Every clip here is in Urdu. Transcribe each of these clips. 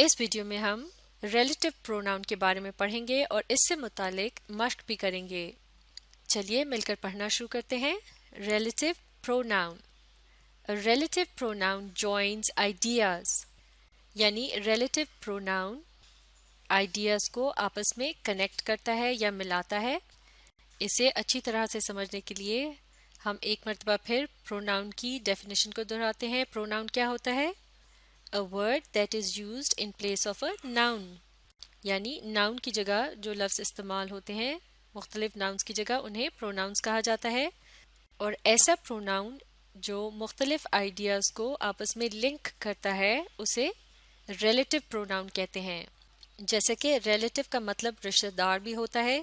اس ویڈیو میں ہم ریلیٹو پروناؤن کے بارے میں پڑھیں گے اور اس سے متعلق مشق بھی کریں گے۔ چلیے مل کر پڑھنا شروع کرتے ہیں۔ Relative pronoun, relative pronoun joins ideas, یعنی ریلیٹو پروناؤن آئیڈیاز کو آپس میں کنیکٹ کرتا ہے یا ملاتا ہے۔ اسے اچھی طرح سے سمجھنے کے لیے ہم ایک مرتبہ پھر پروناؤن کی ڈیفینیشن کو دہراتے ہیں۔ پروناؤن کیا ہوتا ہے؟ A word that is used in place of a noun، یعنی ناؤن کی جگہ جو لفظ استعمال ہوتے ہیں، مختلف ناؤنز کی جگہ انہیں پروناؤنز کہا جاتا ہے، اور ایسا پروناؤن جو مختلف آئیڈیاز کو آپس میں لنک کرتا ہے اسے ریلیٹو پروناؤن کہتے ہیں۔ جیسے کہ ریلیٹو کا مطلب رشتہ دار بھی ہوتا ہے،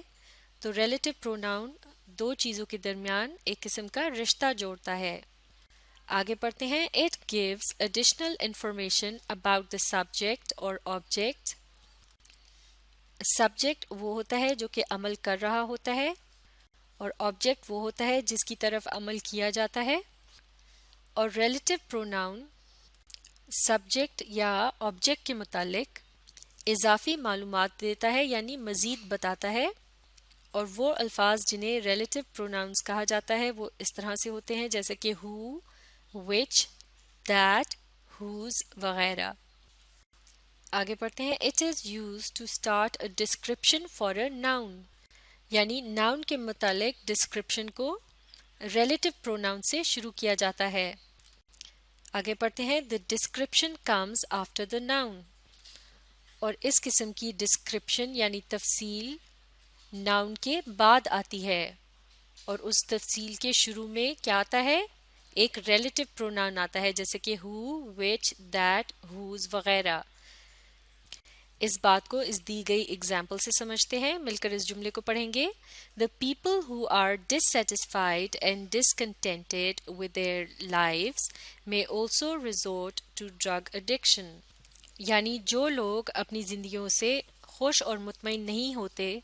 تو ریلیٹو پروناؤن دو چیزوں کے درمیان ایک قسم کا رشتہ جوڑتا ہے۔ آگے پڑھتے ہیں۔ It gives additional information about the subject or object۔ Subject وہ ہوتا ہے جو کہ عمل کر رہا ہوتا ہے، اور آبجیکٹ وہ ہوتا ہے جس کی طرف عمل کیا جاتا ہے۔ اور ریلیٹو پروناؤن سبجیکٹ یا آبجیکٹ کے متعلق اضافی معلومات دیتا ہے، یعنی مزید بتاتا ہے، اور وہ الفاظ جنہیں ریلیٹو پروناؤنز کہا جاتا ہے وہ اس طرح سے ہوتے ہیں جیسے کہ who، which، that، whose وغیرہ۔ آگے پڑھتے ہیں۔ It is used to start a description for a noun، یعنی ناؤن کے متعلق ڈسکرپشن کو ریلیٹو پروناؤن سے شروع کیا جاتا ہے۔ آگے پڑھتے ہیں۔ The description comes after the noun، اور اس قسم کی ڈسکرپشن یعنی تفصیل ناؤن کے بعد آتی ہے، اور اس تفصیل کے شروع میں کیا آتا ہے؟ ایک ریلیٹو پروناؤن آتا ہے جیسے کہ who، which، that، whose وغیرہ۔ اس بات کو اس دی گئی اگزامپل سے سمجھتے ہیں۔ مل کر اس جملے کو پڑھیں گے۔ The people who are dissatisfied and discontented with their lives may also resort to drug addiction، یعنی جو لوگ اپنی زندگیوں سے خوش اور مطمئن نہیں ہوتے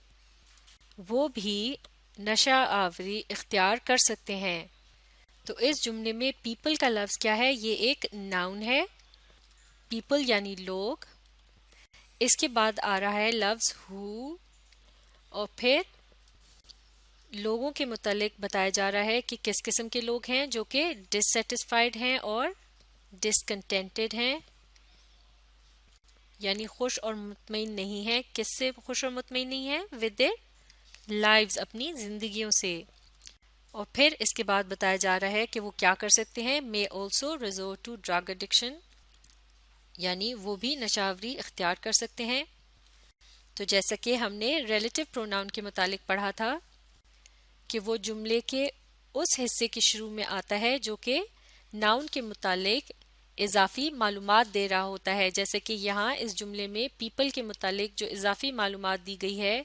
وہ بھی نشہ آوری اختیار کر سکتے ہیں۔ تو اس جملے میں پیپل کا لفظ کیا ہے؟ یہ ایک ناؤن ہے، پیپل یعنی لوگ۔ اس کے بعد آ رہا ہے لفظ who، اور پھر لوگوں کے متعلق بتایا جا رہا ہے کہ کس قسم کے لوگ ہیں جو کہ ڈسسیٹسفائیڈ ہیں اور ڈسکنٹینٹڈ ہیں، یعنی خوش اور مطمئن نہیں ہیں۔ کس سے خوش اور مطمئن نہیں ہیں؟ with their lives، اپنی زندگیوں سے۔ اور پھر اس کے بعد بتایا جا رہا ہے کہ وہ کیا کر سکتے ہیں۔ may also resort to drug addiction، یعنی وہ بھی نشہ آوری اختیار کر سکتے ہیں۔ تو جیسا کہ ہم نے ریلیٹو پروناؤن کے متعلق پڑھا تھا کہ وہ جملے کے اس حصے کے شروع میں آتا ہے جو کہ ناؤن کے متعلق اضافی معلومات دے رہا ہوتا ہے، جیسے کہ یہاں اس جملے میں پیپل کے متعلق جو اضافی معلومات دی گئی ہے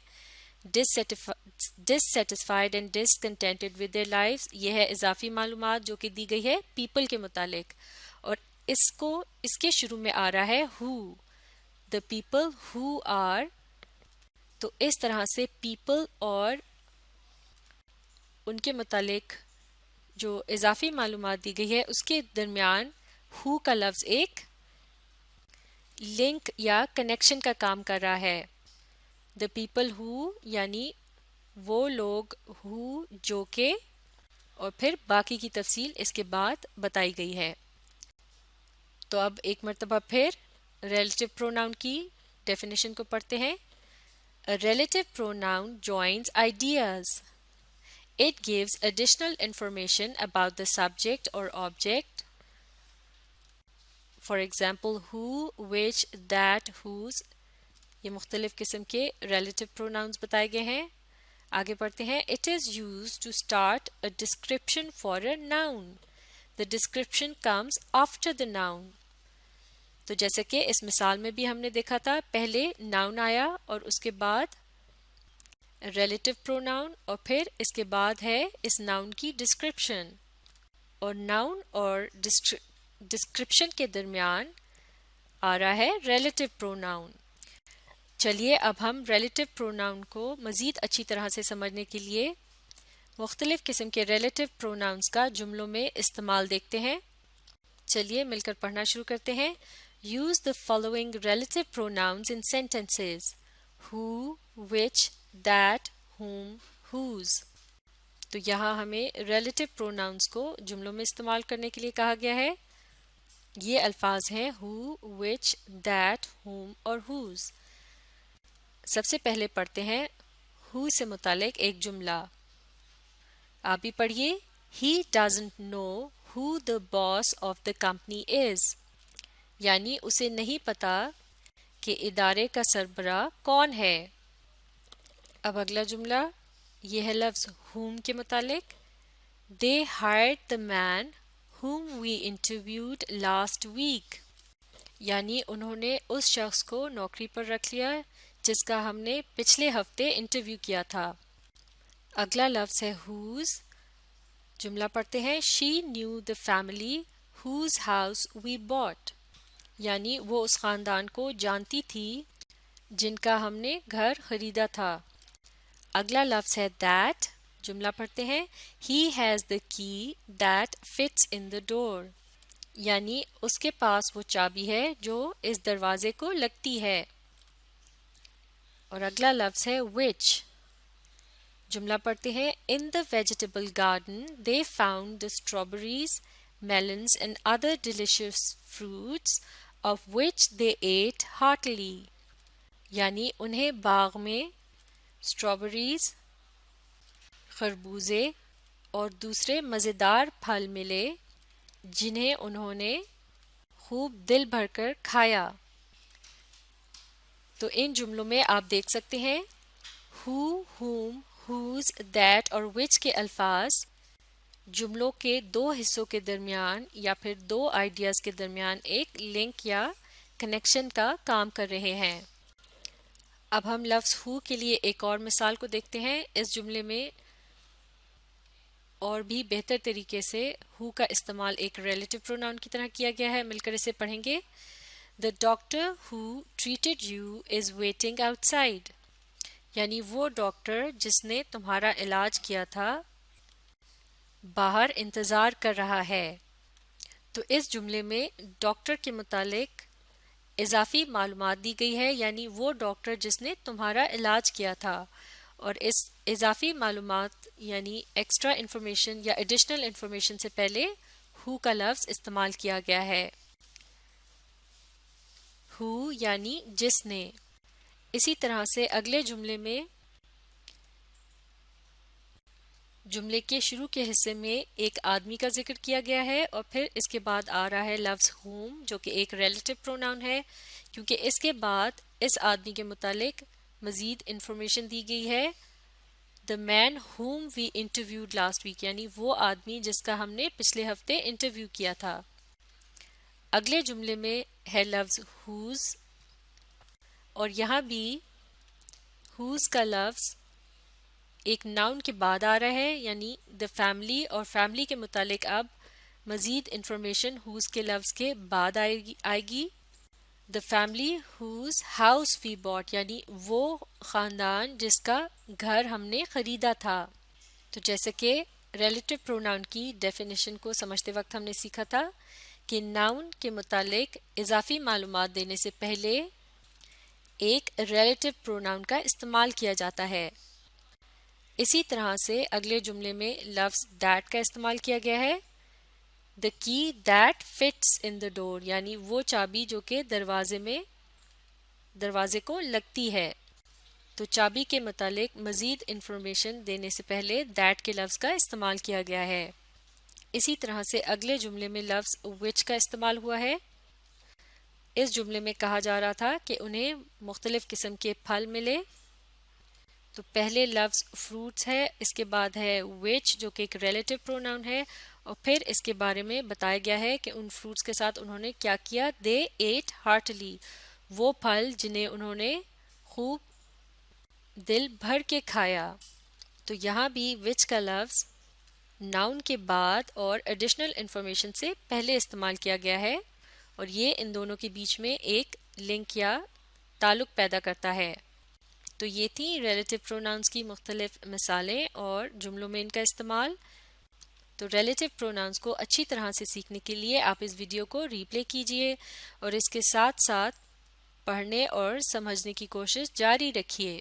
dissatisfied and discontented with their lives، یہ ہے اضافی معلومات جو کہ دی گئی ہے پیپل کے متعلق، اور اس کے شروع میں آ رہا ہے who، the people who are۔ تو اس طرح سے پیپل اور ان کے متعلق جو اضافی معلومات دی گئی ہے اس کے درمیان who کا لفظ ایک لنک یا کنیکشن کا کام کر رہا ہے۔ the people who یعنی وہ لوگ who جو کہ، اور پھر باقی کی تفصیل اس کے بعد بتائی گئی ہے۔ تو اب ایک مرتبہ پھر ریلیٹو پروناؤن کی ڈیفینیشن کو پڑھتے ہیں۔ A relative pronoun joins ideas۔ It gives additional information about the subject or object۔ For example who، which، that، whose، یہ مختلف قسم کے ریلیٹو پروناؤنز بتائے گئے ہیں۔ آگے پڑھتے ہیں۔ It is used to start a description for a noun۔ The description comes after the noun۔ تو جیسے کہ اس مثال میں بھی ہم نے دیکھا تھا، پہلے ناؤن آیا اور اس کے بعد ریلیٹو پروناؤن، اور پھر اس کے بعد ہے اس ناؤن کی ڈسکرپشن، اور ناؤن اور ڈسکرپشن کے درمیان آ رہا ہے ریلیٹو پروناؤن۔ چلیے اب ہم ریلیٹو پروناؤن کو مزید اچھی طرح سے سمجھنے کے لیے مختلف قسم کے ریلیٹو پروناؤنز کا جملوں میں استعمال دیکھتے ہیں۔ چلیے مل کر پڑھنا شروع کرتے ہیں۔ Use the following relative pronouns in sentences: who, which, that, whom, whose. تو یہاں ہمیں ریلیٹو پروناؤنس کو جملوں میں استعمال کرنے کے لیے کہا گیا ہے. یہ الفاظ ہیں who, which, that, whom اور whose. سب سے پہلے پڑھتے ہیں who سے متعلق ایک جملہ. آپ بھی پڑھیے. He doesn't know who the boss of the company is. یعنی اسے نہیں پتا کہ ادارے کا سربراہ کون ہے. اب اگلا جملہ یہ ہے لفظ whom کے متعلق. They hired the man whom we interviewed last week. یعنی انہوں نے اس شخص کو نوکری پر رکھ لیا جس کا ہم نے پچھلے ہفتے انٹرویو کیا تھا. اگلا لفظ ہے whose. جملہ پڑھتے ہیں She knew the family whose house we bought. یعنی وہ اس خاندان کو جانتی تھی جن کا ہم نے گھر خریدا تھا. اگلا لفظ ہے that. جملہ پڑھتے ہیں He has the key that fits in the door. یعنی اس کے پاس وہ چابی ہے جو اس دروازے کو لگتی ہے. اور اگلا لفظ ہے which. جملہ پڑھتے ہیں In the vegetable garden they found the strawberries, melons and other delicious fruits of which they ate heartily. یعنی انہیں باغ میں اسٹرابریز، خربوزے اور دوسرے مزیدار پھل ملے جنہیں انہوں نے خوب دل بھر کر کھایا. تو ان جملوں میں آپ دیکھ سکتے ہیں who, whom, whose, that اور which کے الفاظ جملوں کے دو حصوں کے درمیان یا پھر دو آئیڈیاز کے درمیان ایک لنک یا کنیکشن کا کام کر رہے ہیں. اب ہم لفظ who کے لیے ایک اور مثال کو دیکھتے ہیں. اس جملے میں اور بھی بہتر طریقے سے who کا استعمال ایک ریلیٹو پروناؤن کی طرح کیا گیا ہے. مل کر اسے پڑھیں گے. The doctor who treated you is waiting outside. یعنی وہ ڈاکٹر جس نے تمہارا علاج کیا تھا باہر انتظار کر رہا ہے. تو اس جملے میں ڈاکٹر کے متعلق اضافی معلومات دی گئی ہے، یعنی وہ ڈاکٹر جس نے تمہارا علاج کیا تھا. اور اس اضافی معلومات یعنی ایکسٹرا انفارمیشن یا ایڈیشنل انفارمیشن سے پہلے who کا لفظ استعمال کیا گیا ہے. who یعنی جس نے. اسی طرح سے اگلے جملے میں جملے کے شروع کے حصے میں ایک آدمی کا ذکر کیا گیا ہے اور پھر اس کے بعد آ رہا ہے لفظ whom جو کہ ایک ریلیٹو پروناؤن ہے، کیونکہ اس کے بعد اس آدمی کے متعلق مزید انفارمیشن دی گئی ہے. The man whom we interviewed last week. یعنی وہ آدمی جس کا ہم نے پچھلے ہفتے انٹرویو کیا تھا. اگلے جملے میں ہے لفظ whose اور یہاں بھی whose کا لفظ ایک ناؤن کے بعد آ رہا ہے، یعنی the family اور family کے متعلق اب مزید انفارمیشن whose کے لفظ کے بعد آئے گی. The family whose house we bought. یعنی وہ خاندان جس کا گھر ہم نے خریدا تھا. تو جیسے کہ ریلیٹو پروناؤن کی ڈیفینیشن کو سمجھتے وقت ہم نے سیکھا تھا کہ ناؤن کے متعلق اضافی معلومات دینے سے پہلے ایک ریلیٹو پروناؤن کا استعمال کیا جاتا ہے. اسی طرح سے اگلے جملے میں لفظ that کا استعمال کیا گیا ہے. The key that fits in the door. یعنی وہ چابی جو کہ دروازے کو لگتی ہے. تو چابی کے متعلق مزید انفارمیشن دینے سے پہلے that کے لفظ کا استعمال کیا گیا ہے. اسی طرح سے اگلے جملے میں لفظ which کا استعمال ہوا ہے. اس جملے میں کہا جا رہا تھا کہ انہیں مختلف قسم کے پھل ملے. تو پہلے لفظ fruits ہے، اس کے بعد ہے which جو کہ ایک ریلیٹو پروناؤن ہے اور پھر اس کے بارے میں بتایا گیا ہے کہ ان فروٹس کے ساتھ انہوں نے کیا کیا. They ate heartily. وہ پھل جنہیں انہوں نے خوب دل بھر کے کھایا. تو یہاں بھی which کا لفظ ناؤن کے بعد اور ایڈیشنل انفارمیشن سے پہلے استعمال کیا گیا ہے اور یہ ان دونوں کے بیچ میں ایک لنک یا تعلق پیدا کرتا ہے. تو یہ تھیں ریلیٹو پروناؤنس کی مختلف مثالیں اور جملوں میں ان کا استعمال. تو ریلیٹو پروناؤنس کو اچھی طرح سے سیکھنے کے لیے آپ اس ویڈیو کو ری پلے کیجئے اور اس کے ساتھ ساتھ پڑھنے اور سمجھنے کی کوشش جاری رکھیے۔